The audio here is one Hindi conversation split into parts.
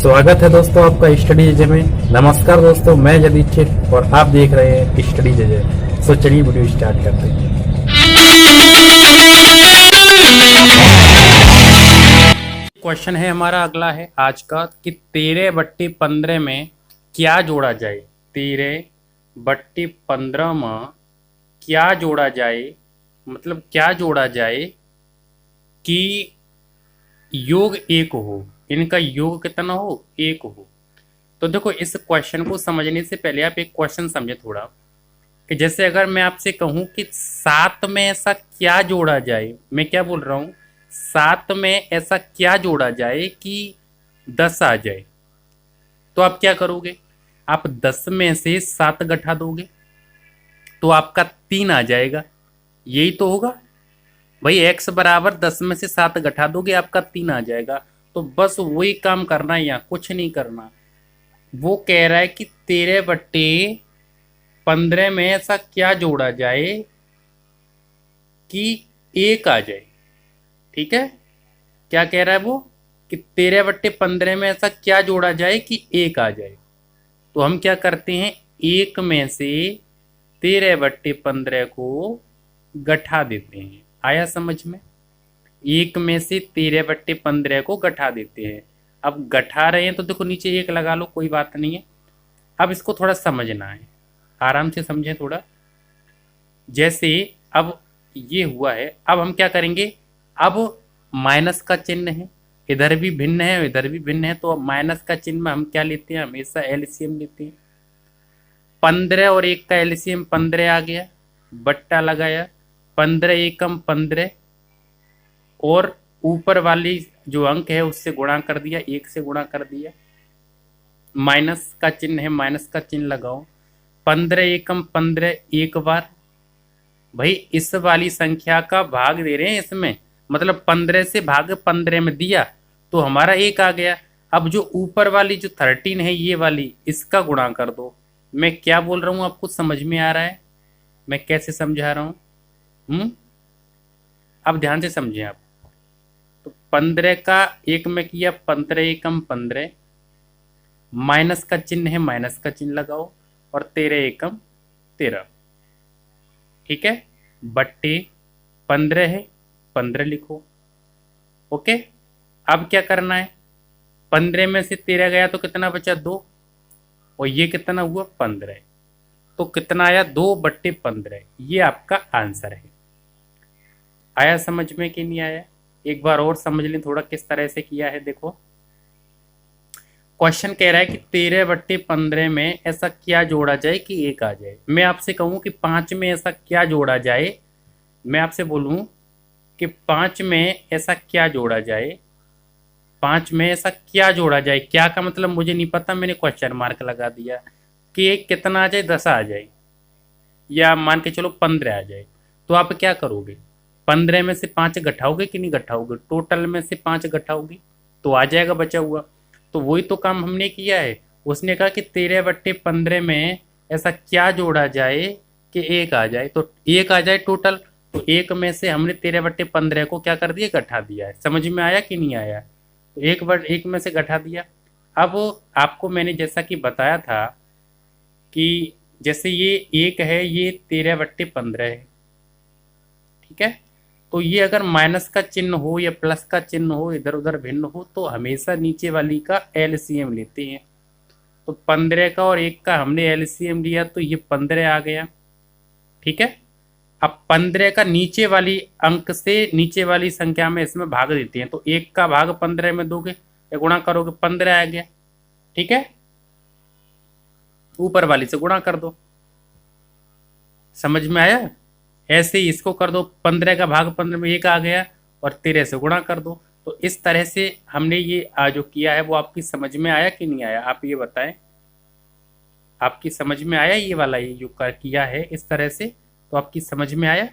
स्वागत है दोस्तों आपका स्टडी जेजे में। नमस्कार दोस्तों, मैं जदीद और आप देख रहे हैं स्टडी जेजे। सो चलिए वीडियो स्टार्ट करते हैं। क्वेश्चन है हमारा अगला है आज का कि 13/15 में क्या जोड़ा जाए। 13/15 में क्या जोड़ा जाए, मतलब क्या जोड़ा जाए कि योग एक हो, इनका योग कितना हो, एक हो। तो देखो, इस क्वेश्चन को समझने से पहले आप एक क्वेश्चन समझे थोड़ा, कि जैसे अगर मैं आपसे कहूं कि 7 में ऐसा क्या जोड़ा जाए, मैं क्या बोल रहा हूं, 7 में ऐसा क्या जोड़ा जाए कि 10 आ जाए, तो आप क्या करोगे? आप 10 में से 7 घटा दोगे तो आपका 3 आ जाएगा। यही तो होगा भाई। x बराबर 10 में से 7 घटा दोगे, आपका 3 आ जाएगा। तो बस वही काम करना है, यहाँ कुछ नहीं करना। वो कह रहा है कि 13/15 में ऐसा क्या जोड़ा जाए कि 1 आ जाए। ठीक है, क्या कह रहा है वो कि 13/15 में ऐसा क्या जोड़ा जाए कि 1 आ जाए। तो हम क्या करते हैं, 1 में से 13/15 को घटा देते हैं। आया समझ में? 1 में से 13/15 को घटा देते हैं। अब घटा रहे हैं तो देखो नीचे 1 लगा लो, कोई बात नहीं है। अब इसको थोड़ा समझना है, आराम से समझें थोड़ा। जैसे अब ये हुआ है, अब हम क्या करेंगे, अब माइनस का चिन्ह है, इधर भी भिन्न है इधर भी भिन्न है, तो अब माइनस का चिन्ह में हम क्या लेते हैं, हमेशा एलसीएम लेते हैं। 15 और 1 का एलसीएम 15 आ गया, बट्टा लगाया, 15 एकम 15, और ऊपर वाली जो अंक है उससे गुणा कर दिया, 1 से गुणा कर दिया। माइनस का चिन्ह है, माइनस का चिन्ह लगाओ। 15 एकम 15 एक बार, भाई इस वाली संख्या का भाग दे रहे हैं इसमें, मतलब 15 से भाग 15 में दिया तो हमारा 1 आ गया। अब जो ऊपर वाली जो 13 है ये वाली, इसका गुणा कर दो। मैं क्या बोल रहा हूँ आपको समझ में आ रहा है? मैं कैसे समझा रहा हूँ? अब ध्यान से समझें आप। तो 15 का 1 में किया, 15 एकम 15, माइनस का चिन्ह है, माइनस का चिन्ह लगाओ, और 13 एकम 13। ठीक है, बट्टे 15 है, 15 लिखो। ओके, अब क्या करना है, 15 में से 13 गया तो कितना बचा, 2, और ये कितना हुआ, 15। तो कितना आया, 2/15। ये आपका आंसर है। आया समझ में कि नहीं आया? एक बार और समझ लें थोड़ा किस तरह से किया है। देखो, क्वेश्चन कह रहा है कि 13/15 में ऐसा क्या जोड़ा जाए कि 1 आ जाए। मैं आपसे कहूं कि 5 में ऐसा क्या जोड़ा जाए, मैं आपसे बोलूं कि 5 में ऐसा क्या जोड़ा जाए, 5 में ऐसा क्या जोड़ा जाए, क्या का मतलब मुझे नहीं पता, मैंने क्वेश्चन मार्क लगा दिया कि 1 कितना आ जाए, 10 आ जाए, या मान के चलो 15 आ जाए। तो आप क्या करोगे, 15 में से 5 घटाओगे कि नहीं घटाओगे, टोटल में से 5 घटाओगे तो आ जाएगा बचा हुआ। तो वही तो काम हमने किया है। उसने कहा कि 13/15 में ऐसा क्या जोड़ा जाए कि 1 आ जाए, तो 1 आ जाए टोटल। तो 1 में से हमने 13/15 को क्या कर दिया, घटा दिया है। समझ में आया कि नहीं आया? तो 1 में से घटा दिया। अब आपको मैंने जैसा कि बताया था कि जैसे ये 1 है, ये 13/15 है। ठीक है, तो ये अगर माइनस का चिन्ह हो या प्लस का चिन्ह हो, इधर उधर भिन्न हो, तो हमेशा नीचे वाली का एलसीएम लेते हैं। तो 15 का और 1 का हमने एलसीएम लिया तो ये 15 आ गया। ठीक है, अब 15 का नीचे वाली अंक से नीचे वाली संख्या में इसमें भाग देते हैं, तो 1 का भाग 15 में दोगे या गुणा करोगे, 15 आ गया। ठीक है, ऊपर वाली से गुणा कर दो। समझ में आया? ऐसे ही इसको कर दो, 15 का भाग 15 में 1 आ गया, और 13 से गुणा कर दो। तो इस तरह से हमने ये जो किया है वो आपकी समझ में आया कि नहीं आया, आप ये बताएं। आपकी समझ में आया ये वाला, ये जो किया है इस तरह से, तो आपकी समझ में आया?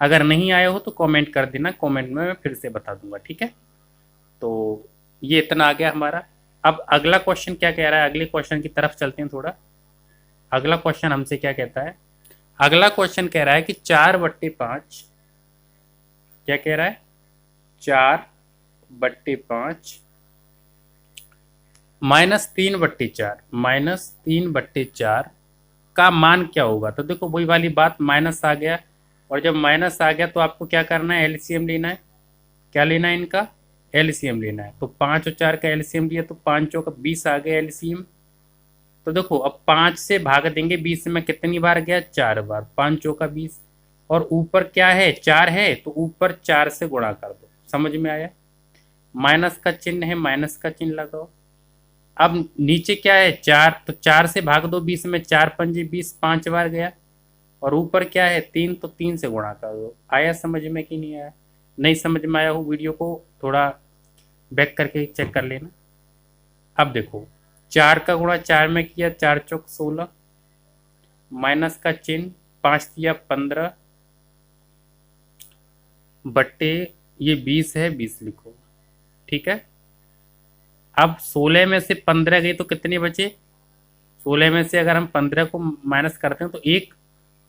अगर नहीं आया हो तो कमेंट कर देना, कमेंट में मैं फिर से बता दूंगा। ठीक है, तो ये इतना आ गया हमारा। अब अगला क्वेश्चन क्या कह रहा है, अगले क्वेश्चन की तरफ चलते हैं थोड़ा। अगला क्वेश्चन हमसे क्या कहता है, अगला क्वेश्चन कह रहा है कि 4/5, क्या कह रहा है, 4/5 -3/4, -3/4 का मान क्या होगा? तो देखो वही वाली बात, माइनस आ गया, और जब माइनस आ गया तो आपको क्या करना है, एलसीएम लेना है। क्या लेना है इनका? एलसीएम लेना है। तो 5 और 4 का एलसीएम लिया तो 5 चौका 20 आ गया एलसीएम। तो देखो अब 5 से भाग देंगे 20 में, कितनी बार गया? 4 बार। 5 चौका 20, और ऊपर क्या है? 4 है, तो ऊपर 4 से गुणा कर दो। समझ में आया? माइनस का चिन्ह है, माइनस का चिन्ह लगाओ। अब नीचे क्या है? 4, तो 4 से भाग दो 20 में, 4 पंजे 20, 5 बार गया। और ऊपर क्या है? 3, तो 3 से गुणा कर दो। आया समझ में कि नहीं आया? नहीं समझ में आया हो, वीडियो को थोड़ा बैक करके चेक कर लेना। अब देखो 4 का गुणा 4 में किया, 4 चौक 16, माइनस का चिन्ह, 5 दिया 15 बट्टे ये 20 है, 20 लिखो। ठीक है। अब 16 में से 15 गई तो कितने बचे? 16 में से अगर हम 15 को माइनस करते हैं तो 1,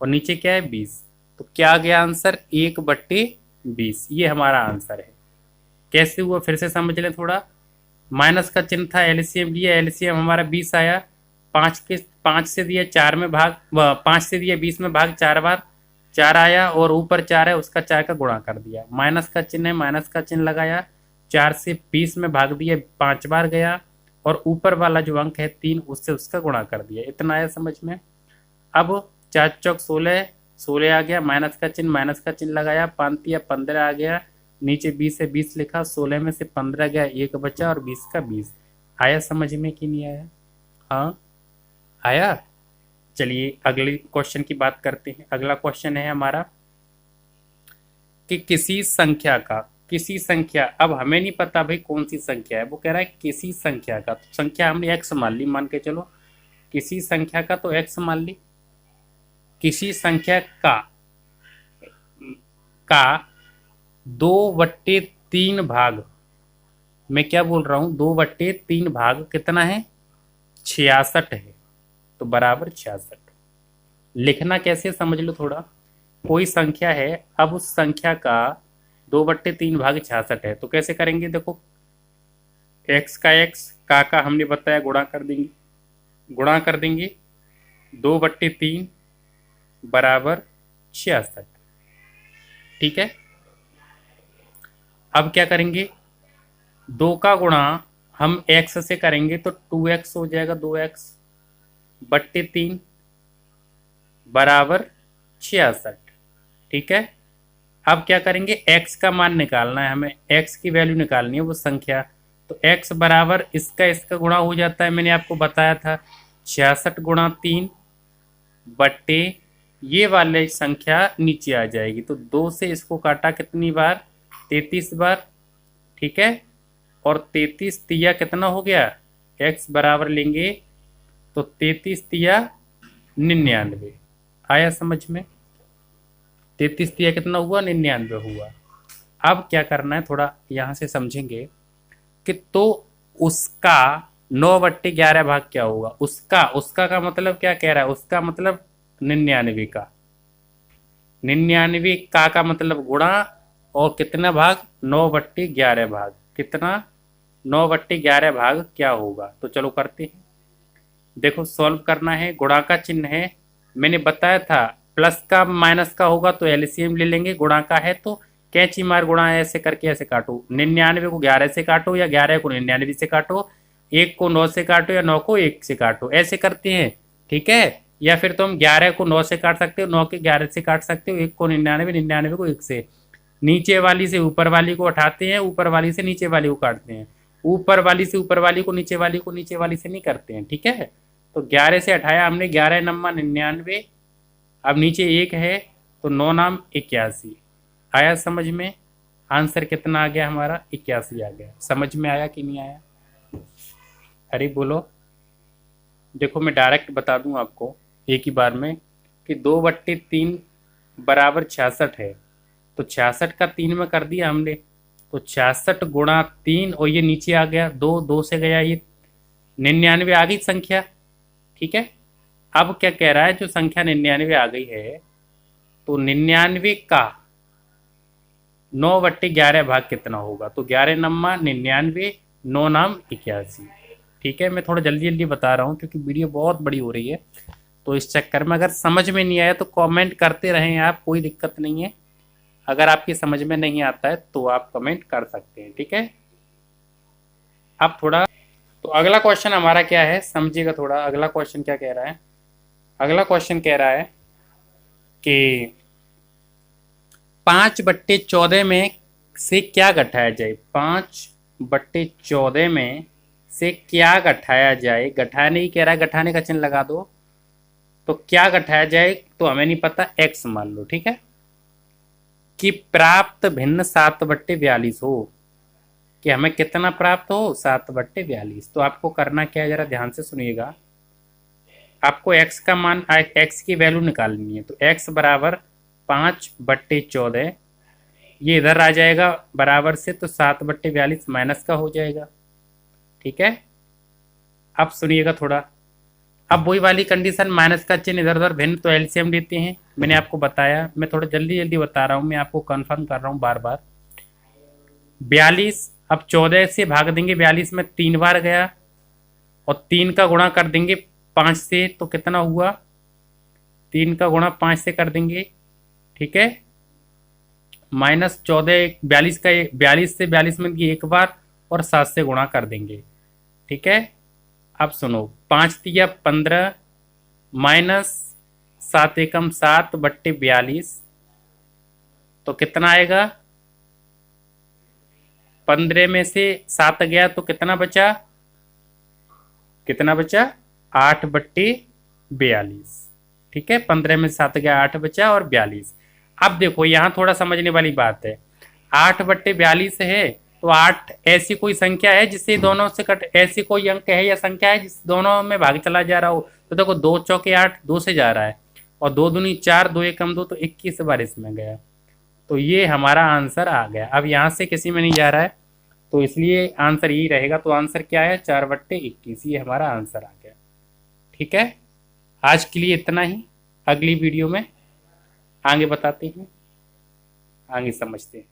और नीचे क्या है? 20। तो क्या आ गया आंसर? 1/20। ये हमारा आंसर है। कैसे हुआ फिर से समझ लें थोड़ा। माइनस का चिन्ह था, एलसीएम लिया, एलसीएम हमारा 20 आया। 5 से दिया 4 में भाग, 5 से दिया 20 में भाग 4 बार, 4 आया, और ऊपर 4 है उसका 4 का गुणा कर दिया। माइनस का चिन्ह है, माइनस का चिन्ह लगाया, 4 से 20 में भाग दिया, 5 बार गया, और ऊपर वाला जो अंक है 3, उससे उसका गुणा कर दिया। इतना आया समझ में? अब 4 चौक 16, 16 आ गया, माइनस का चिन्ह लगाया, 5 या 15 आ गया, नीचे 20 से 20 लिखा, 16 में से 15 गया, 1 बचा, और 20 का 20। आया समझ में कि नहीं आया? हाँ आया। चलिए अगले क्वेश्चन की बात करते हैं। अगला क्वेश्चन है हमारा कि किसी संख्या, अब हमें नहीं पता भाई कौन सी संख्या है, वो कह रहा है किसी संख्या का। तो संख्या हमने एक्स मान ली, मान के चलो किसी संख्या का, तो एक्स मान ली। किसी संख्या का 2/3 भाग, मैं क्या बोल रहा हूं, 2/3 भाग कितना है? 66 है। तो बराबर 66। लिखना कैसे समझ लो थोड़ा। कोई संख्या है, अब उस संख्या का 2/3 भाग 66 है, तो कैसे करेंगे? देखो एक्स का एक्स, का हमने बताया गुणा कर देंगे, 2/3 बराबर 66। ठीक है। अब क्या करेंगे? 2 का गुणा हम x से करेंगे तो 2x हो जाएगा, 2x/3 बराबर 66। ठीक है। अब क्या करेंगे? x का मान निकालना है हमें, x की वैल्यू निकालनी है, वो संख्या। तो x बराबर इसका गुणा हो जाता है, मैंने आपको बताया था 66 गुणा 3 बट्टे ये वाले संख्या नीचे आ जाएगी। तो 2 से इसको काटा कितनी बार? 33 बार। ठीक है। और 33 तिया कितना हो गया? x बराबर लेंगे तो 33 तिया 99। आया समझ में? 33 तिया कितना हुआ? 99 हुआ। अब क्या करना है, थोड़ा यहां से समझेंगे कि तो उसका 9/11 भाग क्या होगा? उसका का मतलब क्या कह रहा है? उसका मतलब 99 का, 99 का मतलब गुणा, और कितना भाग? 9/11 भाग। कितना? 9/11 भाग क्या होगा? तो चलो करते हैं। देखो सॉल्व करना है, गुणा का चिन्ह है, मैंने बताया था प्लस का माइनस का होगा तो एलसीएम ले लेंगे, गुणा का है तो कैंची मार गुणा, ऐसे करके ऐसे काटो। 99 को 11 से काटो, या 11 को 99 से काटो, 1 को 9 से काटो, या 9 को 1 से काटो, ऐसे करते हैं। ठीक है। या फिर तुम 11 को 9 से काट सकते हो, 9 के 11 से काट सकते हो, 1 को 99, 99 को 1 से। नीचे वाली से ऊपर वाली को उठाते हैं, ऊपर वाली से नीचे वाली को काटते हैं, ऊपर वाली से ऊपर वाली को, नीचे वाली को नीचे वाली से नहीं करते हैं। ठीक है। तो 11 से हटाया हमने, 11 नम्मा 99, अब नीचे 1 है तो 9 नाम 81। आया समझ में? आंसर कितना आ गया हमारा? 81 आ गया। समझ में आया कि नहीं आया? अरे बोलो। देखो मैं डायरेक्ट बता दूं आपको एक ही बार में कि 2/3 बराबर 66 है, तो 66 का 3 में कर दिया हमने, तो 66 गुणा 3, और ये नीचे आ गया 2, 2 से गया ये 99 आ गई संख्या। ठीक है। अब क्या कह रहा है, जो संख्या 99 आ गई है, तो 99 का 9/11 भाग कितना होगा? तो 11 नम्मा 99, 9 नाम 81। ठीक है, मैं थोड़ा जल्दी जल्दी बता रहा हूँ क्योंकि वीडियो बहुत बड़ी हो रही है, तो इस चक्कर में अगर समझ में नहीं आया तो कमेंट करते रहें आप, कोई दिक्कत नहीं है। अगर आपकी समझ में नहीं आता है तो आप कमेंट कर सकते हैं, ठीक है। अब थोड़ा, तो अगला क्वेश्चन हमारा क्या है समझिएगा थोड़ा। अगला क्वेश्चन क्या कह रहा है? अगला क्वेश्चन कह रहा है कि 5/14 में से क्या घटाया जाए। 5/14 में से क्या घटाया जाए? घटाने ही कह रहा है, घटाने का चिन्ह लगा दो। तो क्या घटाया जाए तो हमें नहीं पता, x मान लो, ठीक है। कि प्राप्त भिन्न 7/42 हो, कि हमें कितना प्राप्त हो, 7/42। तो आपको करना क्या है, जरा ध्यान से सुनिएगा। आपको x का मान, x की वैल्यू निकालनी है। तो x बराबर 5/14, ये इधर आ जाएगा बराबर से, तो 7/42 माइनस का हो जाएगा, ठीक है। अब सुनिएगा थोड़ा, अब वही वाली कंडीशन, माइनस का चिन्ह इधर उधर भिन्न, तो एलसीएम लेते हैं। मैंने आपको बताया, मैं थोड़ा जल्दी जल्दी बता रहा हूँ, मैं आपको कंफर्म कर रहा हूँ बार बार। 42, अब 14 से भाग देंगे, 42 में 3 बार गया, और 3 का गुणा कर देंगे 5 से, तो कितना हुआ, 3 का गुणा 5 से कर देंगे, ठीक है। -14, 42 का, 42 से 42 में एक बार, और 7 से गुणा कर देंगे, ठीक है। अब सुनो, 5 तिया 15 माइनस 7 एकम 7/42, तो कितना आएगा, 15 में से 7 गया तो कितना बचा, कितना बचा, 8/42, ठीक है। 15 में 7 गया, 8 बचा और 42। अब देखो यहाँ थोड़ा समझने वाली बात है, 8/42 है, तो 8 ऐसी कोई संख्या है जिससे दोनों से कट, ऐसी कोई अंक है या संख्या है जिस दोनों में भाग चला जा रहा हो। तो देखो 2 चौके 8, 2 से जा रहा है, और 2 दूनी 4, 2 एकम 2, तो 21 बार इसमें गया। तो ये हमारा आंसर आ गया। अब यहाँ से किसी में नहीं जा रहा है, तो इसलिए आंसर यही रहेगा। तो आंसर क्या है, 4/21, ये हमारा आंसर आ गया, ठीक है। आज के लिए इतना ही, अगली वीडियो में आगे बताते हैं, आगे समझते हैं।